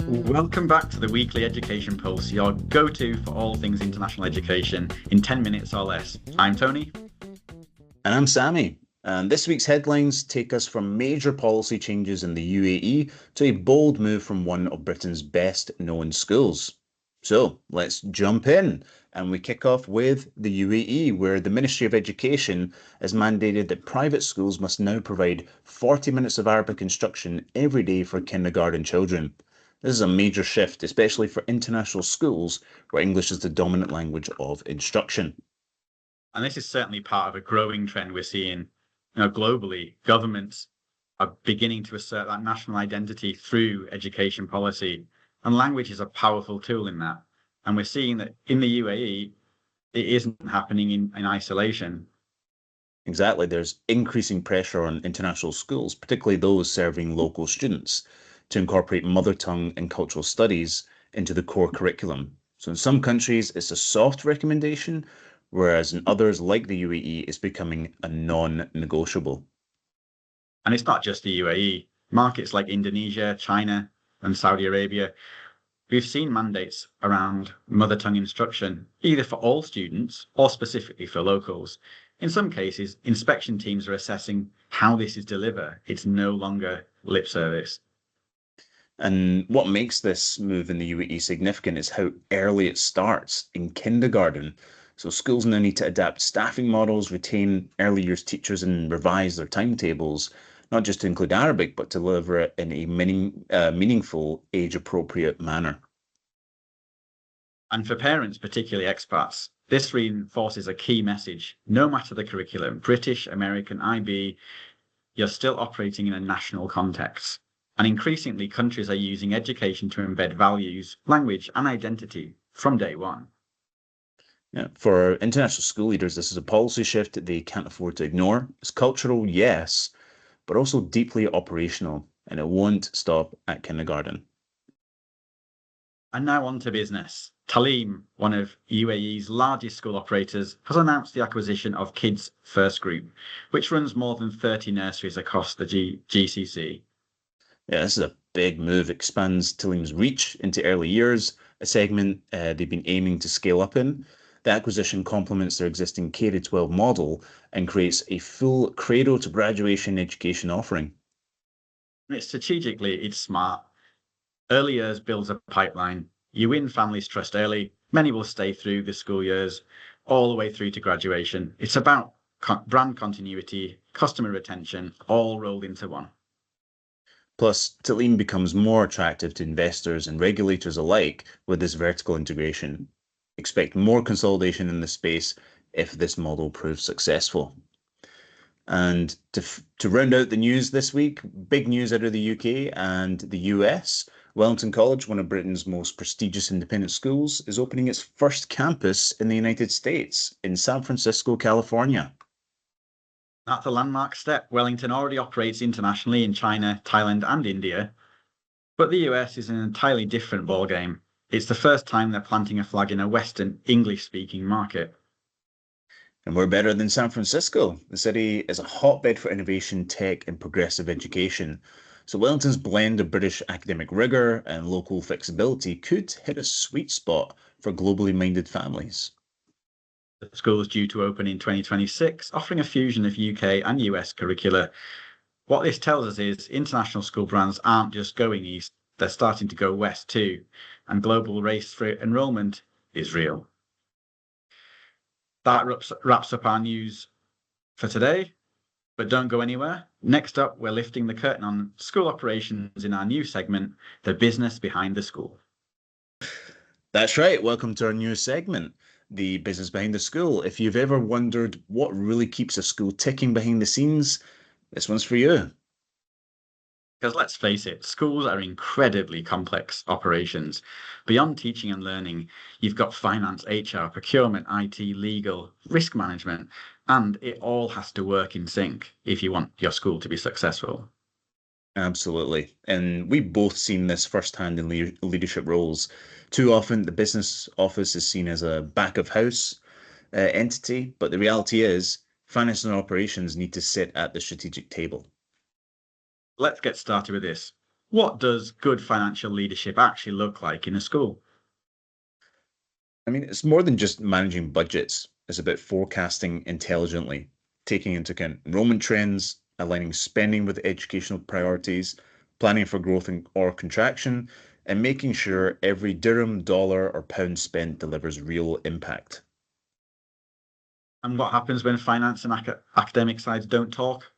Welcome back to the Weekly Education Pulse, your go-to for all things international education in 10 minutes or less. I'm Tony. And I'm Sammy. And this week's headlines take us from major policy changes in the UAE to a bold move from one of Britain's best known schools. So let's jump in. And we kick off with the UAE, where the Ministry of Education has mandated that private schools must now provide 40 minutes of Arabic instruction every day for kindergarten children. This is a major shift, especially for international schools where English is the dominant language of instruction. And this is certainly part of a growing trend we're seeing. Globally, governments are beginning to assert that national identity through education policy, and language is a powerful tool in that. And we're seeing that in the UAE, it isn't happening in isolation. Exactly. There's increasing pressure on international schools, particularly those serving local students, to incorporate mother tongue and cultural studies into the core curriculum. So in some countries, it's a soft recommendation, whereas in others, like the UAE, it's becoming a non-negotiable. And it's not just the UAE. Markets like Indonesia, China, and Saudi Arabia, we've seen mandates around mother tongue instruction, either for all students or specifically for locals. In some cases, inspection teams are assessing how this is delivered. It's no longer lip service. And what makes this move in the UAE significant is how early it starts in kindergarten. So schools now need to adapt staffing models, retain early years teachers, and revise their timetables, not just to include Arabic, but to deliver it in a meaningful, age-appropriate manner. And for parents, particularly expats, this reinforces a key message. No matter the curriculum, British, American, IB, you're still operating in a national context. And increasingly, countries are using education to embed values, language, and identity from day one. Yeah, for international school leaders, this is a policy shift that they can't afford to ignore. It's cultural, yes, but also deeply operational, and it won't stop at kindergarten. And now on to business. Taaleem, one of UAE's largest school operators, has announced the acquisition of Kids First Group, which runs more than 30 nurseries across the GCC. Yeah, this is a big move, expands Taaleem's reach into early years, a segment they've been aiming to scale up in. The acquisition complements their existing K-12 model and creates a full cradle to graduation education offering. Strategically, it's smart. Early years builds a pipeline. You win families' trust early. Many will stay through the school years, all the way through to graduation. It's about brand continuity, customer retention, all rolled into one. Plus, Taaleem becomes more attractive to investors and regulators alike with this vertical integration. Expect more consolidation in the space if this model proves successful. And to round out the news this week, big news out of the UK and the US. Wellington College, one of Britain's most prestigious independent schools, is opening its first campus in the United States in San Francisco, California. That's a landmark step. Wellington already operates internationally in China, Thailand, and India. But the US is an entirely different ballgame. It's the first time they're planting a flag in a Western English-speaking market. And we're better than San Francisco. The city is a hotbed for innovation, tech, and progressive education. So Wellington's blend of British academic rigor and local flexibility could hit a sweet spot for globally minded families. The school is due to open in 2026, offering a fusion of UK and US curricula. What this tells us is international school brands aren't just going east, they're starting to go west too, and global race for enrolment is real. That wraps up our news for today, but don't go anywhere. Next up, we're lifting the curtain on school operations in our new segment, The Business Behind the School. That's right. Welcome to our new segment, The Business Behind the School. If you've ever wondered what really keeps a school ticking behind the scenes, this one's for you. Because let's face it, schools are incredibly complex operations. Beyond teaching and learning, you've got finance, HR, procurement, IT, legal, risk management, and it all has to work in sync if you want your school to be successful. Absolutely. And we've both seen this firsthand in leadership roles. Too often, the business office is seen as a back of house entity, but the reality is finance and operations need to sit at the strategic table. Let's get started with this. What does good financial leadership actually look like in a school? I mean, it's more than just managing budgets. It's about forecasting intelligently, taking into account enrollment trends, aligning spending with educational priorities, planning for growth or contraction, and making sure every dirham, dollar, or pound spent delivers real impact. And what happens when finance and academic sides don't talk?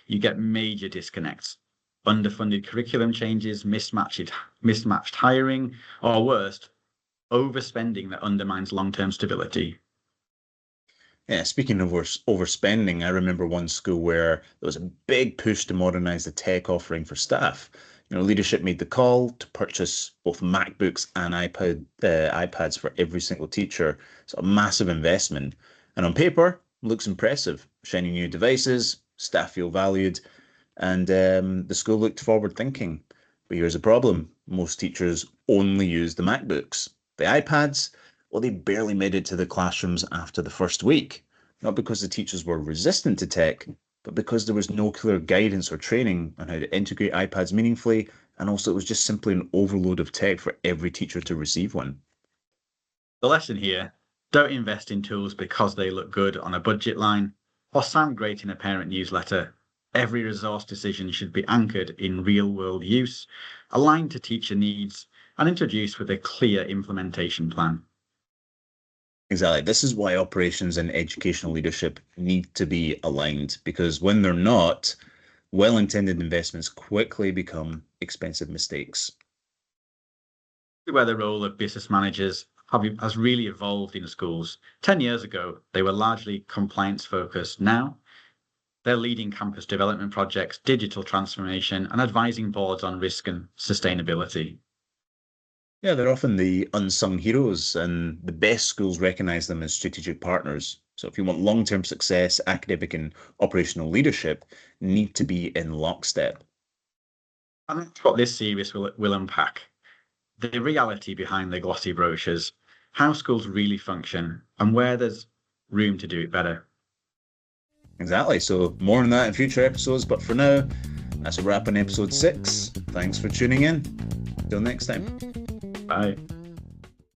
You get major disconnects. Underfunded curriculum changes, mismatched hiring, or worst, overspending that undermines long-term stability. Yeah, speaking of overspending, I remember one school where there was a big push to modernize the tech offering for staff. Leadership made the call to purchase both MacBooks and iPads for every single teacher. It's a massive investment, and on paper, looks impressive. Shiny new devices, staff feel valued, and the school looked forward thinking. But here's the problem: most teachers only use the MacBooks. The iPads, well, they barely made it to the classrooms after the first week. Not because the teachers were resistant to tech, but because there was no clear guidance or training on how to integrate iPads meaningfully, and also it was just simply an overload of tech for every teacher to receive one. The lesson here, don't invest in tools because they look good on a budget line or sound great in a parent newsletter. Every resource decision should be anchored in real-world use, aligned to teacher needs, and introduced with a clear implementation plan. Exactly. This is why operations and educational leadership need to be aligned, because when they're not, well-intended investments quickly become expensive mistakes. Where the role of business managers has really evolved in schools. 10 years ago, they were largely compliance focused. Now, they're leading campus development projects, digital transformation, and advising boards on risk and sustainability. Yeah, they're often the unsung heroes, and the best schools recognize them as strategic partners. So if you want long-term success, academic and operational leadership need to be in lockstep. And that's what this series will unpack. The reality behind the glossy brochures, how schools really function, and where there's room to do it better. Exactly. So more on that in future episodes, but for now, that's a wrap on episode 6. Thanks for tuning in. Till next time. Bye.